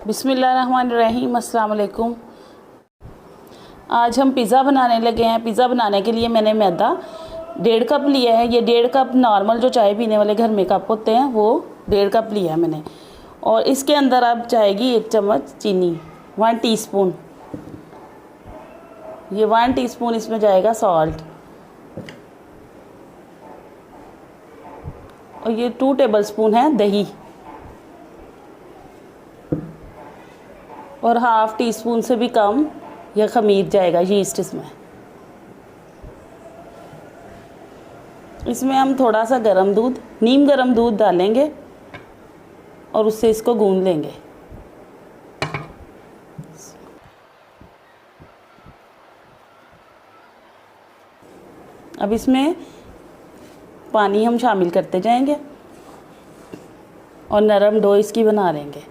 बिस्मिल्लाहिर्रहमानिर्रहीम, अस्सलाम वालेकुम। आज हम पिज़्ज़ा बनाने लगे हैं। पिज़्ज़ा बनाने के लिए मैंने मैदा 1.5 कप लिया है। ये 1.5 कप नॉर्मल जो चाय पीने वाले घर में कप होते हैं वो 1.5 कप लिया है मैंने। और इसके अंदर अब जाएगी 1 चम्मच चीनी, 1 टीस्पून। ये 1 टीस्पून इसमें जाएगा सॉल्ट। और ये 2 टेबलस्पून है दही। और हाफ़ टी स्पून से भी कम यह खमीर जाएगा, यीस्ट इसमें। इसमें हम थोड़ा सा नीम गर्म दूध डालेंगे और उससे इसको गूंद लेंगे। अब इसमें पानी हम शामिल करते जाएंगे और नरम डो इसकी बना लेंगे।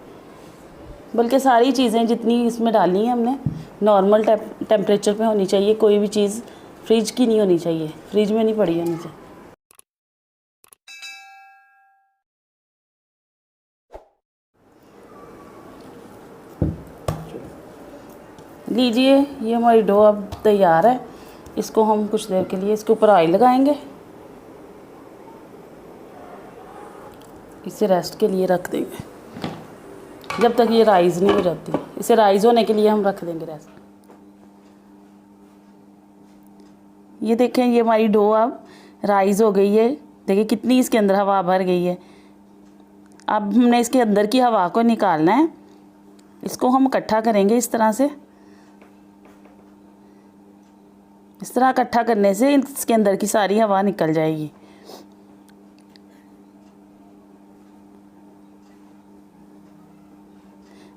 बल्कि सारी चीज़ें जितनी इसमें डाली हैं हमने नॉर्मल टेम्परेचर पे होनी चाहिए। कोई भी चीज़ फ्रिज की नहीं होनी चाहिए, फ्रिज में नहीं पड़ी होनी चाहिए। लीजिए, ये हमारी डो अब तैयार है। इसको हम कुछ देर के लिए इसके ऊपर ऑयल लगाएंगे। इसे रेस्ट के लिए रख देंगे जब तक ये राइज़ नहीं हो जाती। इसे राइज़ होने के लिए हम रख देंगे रेस्ट। ये देखें, ये हमारी डो अब राइज़ हो गई है। देखिए कितनी इसके अंदर हवा भर गई है। अब हमने इसके अंदर की हवा को निकालना है। इसको हम इकट्ठा करेंगे इस तरह से। इस तरह इकट्ठा करने से इसके अंदर की सारी हवा निकल जाएगी।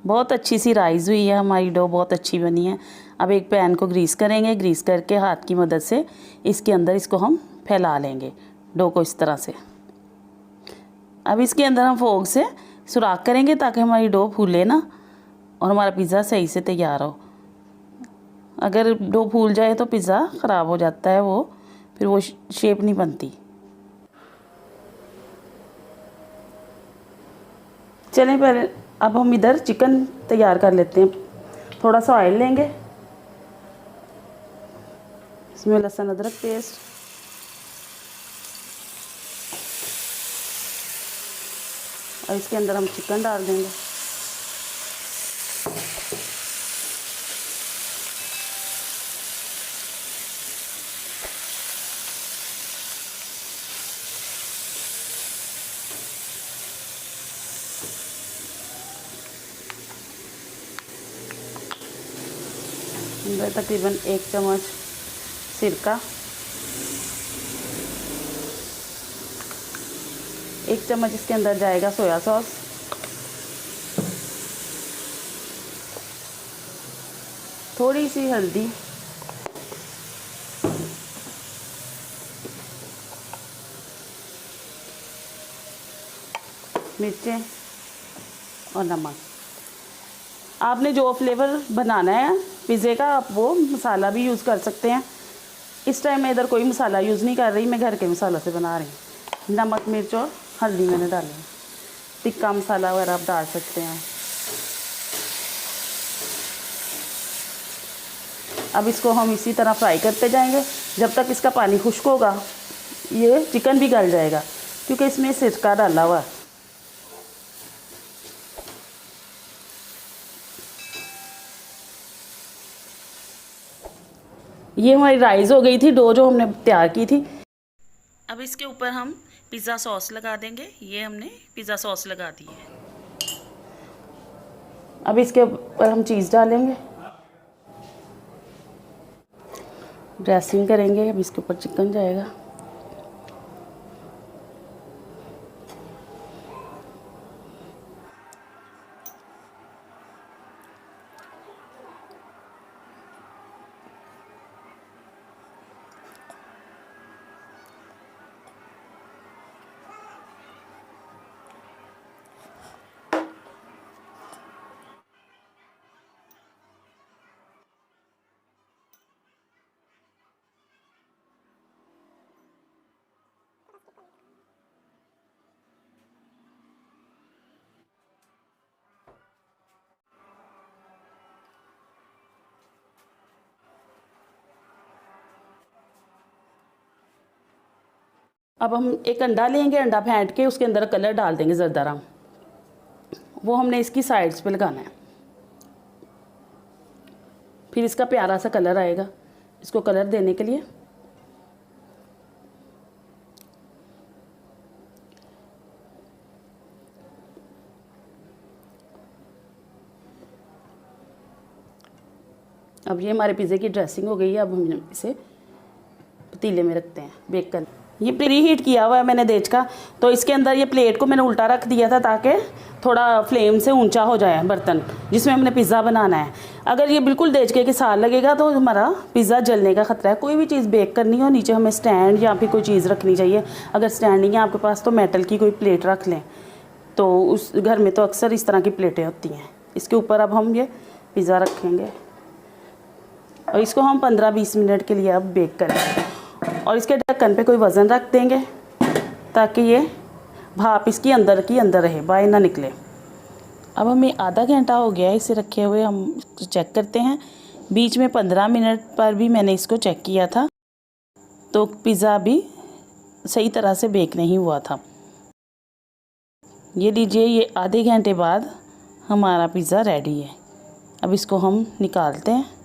बहुत अच्छी सी राइज़ हुई है हमारी डो, बहुत अच्छी बनी है। अब एक पैन को ग्रीस करेंगे। ग्रीस करके हाथ की मदद से इसके अंदर इसको हम फैला लेंगे, डो को इस तरह से। अब इसके अंदर हम फोक से सुराख करेंगे ताकि हमारी डो फूले ना और हमारा पिज़्ज़ा सही से तैयार हो। अगर डो फूल जाए तो पिज़्ज़ा ख़राब हो जाता है, वो फिर वो शेप नहीं बनती। चलें, पहले अब हम इधर चिकन तैयार कर लेते हैं। थोड़ा सा ऑयल लेंगे, इसमें लहसुन अदरक पेस्ट, और इसके अंदर हम चिकन डाल देंगे। अंदर तकरीबन 1 चम्मच सिरका, 1 चम्मच इसके अंदर जाएगा सोया सॉस, थोड़ी सी हल्दी, मिर्चें और नमक। आपने जो फ्लेवर बनाना है पिज़्ज़े का, आप वो मसाला भी यूज़ कर सकते हैं। इस टाइम मैं इधर कोई मसाला यूज़ नहीं कर रही, मैं घर के मसालों से बना रही हूँ। नमक, मिर्च और हल्दी मैंने डाली है। टिक्का मसाला वगैरह आप डाल सकते हैं। अब इसको हम इसी तरह फ्राई करते जाएंगे जब तक इसका पानी खुश्क होगा। ये चिकन भी गल जाएगा क्योंकि इसमें सिरका डाला हुआ है। ये हमारी राइस हो गई थी, डो जो हमने तैयार की थी। अब इसके ऊपर हम पिज़्ज़ा सॉस लगा देंगे। ये हमने पिज़्ज़ा सॉस लगा दी है। अब इसके ऊपर हम चीज़ डालेंगे, ड्रेसिंग करेंगे। अब इसके ऊपर चिकन जाएगा। अब हम एक अंडा लेंगे, अंडा फेंट के उसके अंदर कलर डाल देंगे जरदारा, वो हमने इसकी साइड्स पे लगाना है। फिर इसका प्यारा सा कलर आएगा। इसको कलर देने के लिए अब ये हमारे पिज़्ज़े की ड्रेसिंग हो गई है। अब हम इसे पतीले में रखते हैं बेक कर। ये प्री हीट किया हुआ है मैंने देच का, तो इसके अंदर ये प्लेट को मैंने उल्टा रख दिया था ताकि थोड़ा फ्लेम से ऊंचा हो जाए बर्तन जिसमें हमने पिज़्ज़ा बनाना है। अगर ये बिल्कुल देचके के साथ लगेगा तो हमारा पिज़्ज़ा जलने का ख़तरा है। कोई भी चीज़ बेक करनी हो नीचे हमें स्टैंड या फिर कोई चीज़ रखनी चाहिए। अगर स्टैंड नहीं है आपके पास तो मेटल की कोई प्लेट रख लें। तो उस घर में तो अक्सर इस तरह की प्लेटें होती हैं। इसके ऊपर अब हम ये पिज़्ज़ा रखेंगे और इसको हम 15-20 मिनट के लिए अब बेक करेंगे। और इसके ढक्कन पे कोई वज़न रख देंगे ताकि ये भाप इसकी अंदर की अंदर रहे, बाहर ना निकले। अब हमें आधा घंटा हो गया है इसे रखे हुए, हम चेक करते हैं। बीच में 15 मिनट पर भी मैंने इसको चेक किया था तो पिज़्ज़ा भी सही तरह से बेक नहीं हुआ था। ये लीजिए, ये आधे घंटे बाद हमारा पिज़्ज़ा रेडी है। अब इसको हम निकालते हैं।